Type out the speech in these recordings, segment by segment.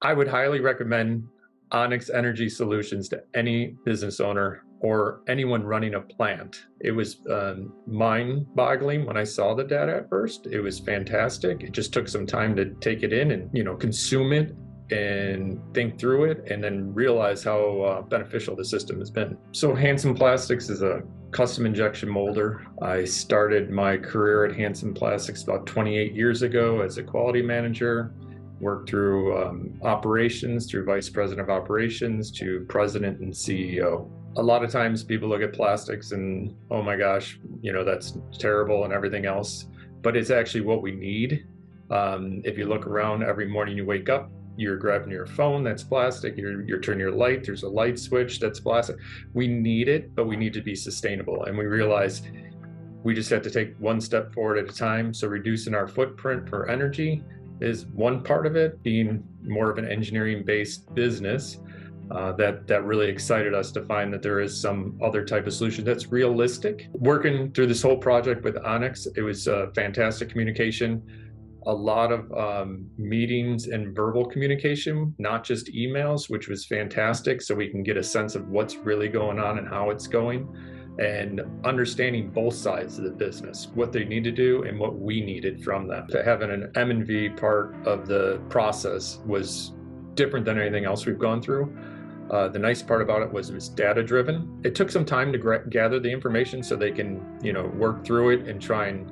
I would highly recommend Onics Energy Solutions to any business owner or anyone running a plant. It was mind-boggling when I saw the data at first. It was fantastic. It just took some time to take it in and consume it and think through it, and then realize how beneficial the system has been. So Hansen Plastics is a custom injection molder. I started my career at Hansen Plastics about 28 years ago as a quality manager. Worked through operations, through vice president of operations to president and CEO. A lot of times people look at plastics and, oh my gosh, that's terrible and everything else, but it's actually what we need. If you look around every morning you wake up, you're grabbing your phone, that's plastic. You're turning your light, there's a light switch, that's plastic. We need it, but we need to be sustainable. And we realize we just have to take one step forward at a time. So reducing our footprint for energy is one part of it. Being more of an engineering-based business, that really excited us to find that there is some other type of solution that's realistic. Working through this whole project with Onics, it was fantastic communication. A lot of meetings and verbal communication, not just emails, which was fantastic, so we can get a sense of what's really going on and how it's going, and understanding both sides of the business, what they need to do and what we needed from them. To having an M&V part of the process was different than anything else we've gone through. The nice part about it was data driven. It took some time to gather the information so they can work through it and try and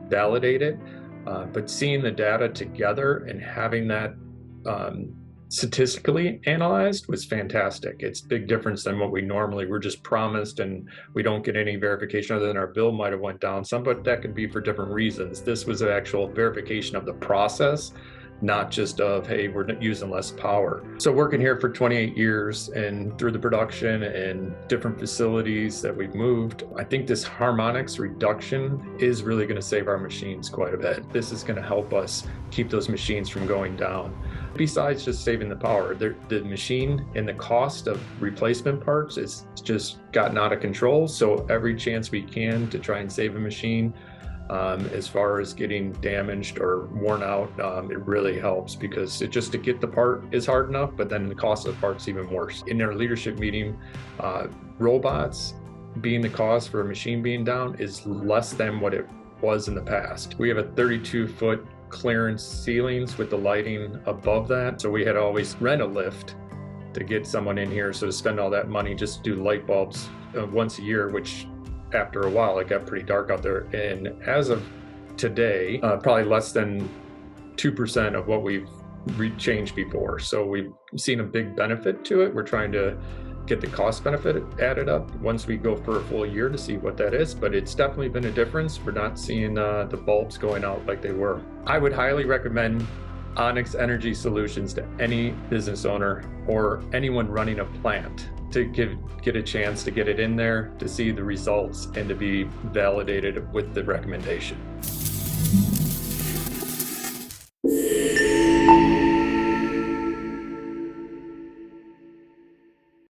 validate it. But seeing the data together and having that statistically analyzed was fantastic. It's a big difference than what we're just promised, and we don't get any verification other than our bill might have went down some, but that could be for different reasons. This was an actual verification of the process, not just of, hey, we're using less power. So working here for 28 years and through the production and different facilities that we've moved, I think this harmonics reduction is really going to save our machines quite a bit. This is going to help us keep those machines from going down. Besides just saving the power, the machine and the cost of replacement parts is just gotten out of control. So every chance we can to try and save a machine, as far as getting damaged or worn out, it really helps, because just to get the part is hard enough, but then the cost of the part's even worse. In our leadership meeting, robots being the cause for a machine being down is less than what it was in the past. We have a 32-foot clearance ceilings with the lighting above that, so we had to always rent a lift to get someone in here. So to spend all that money just to do light bulbs once a year, which after a while it got pretty dark out there, and as of today, probably less than 2% of what we've changed before. So we've seen a big benefit to it. We're trying to get the cost benefit added up once we go for a full year to see what that is, but it's definitely been a difference. We're not seeing the bulbs going out like they were. I would highly recommend Onics Energy Solutions to any business owner or anyone running a plant, to get a chance to get it in there, to see the results and to be validated with the recommendation.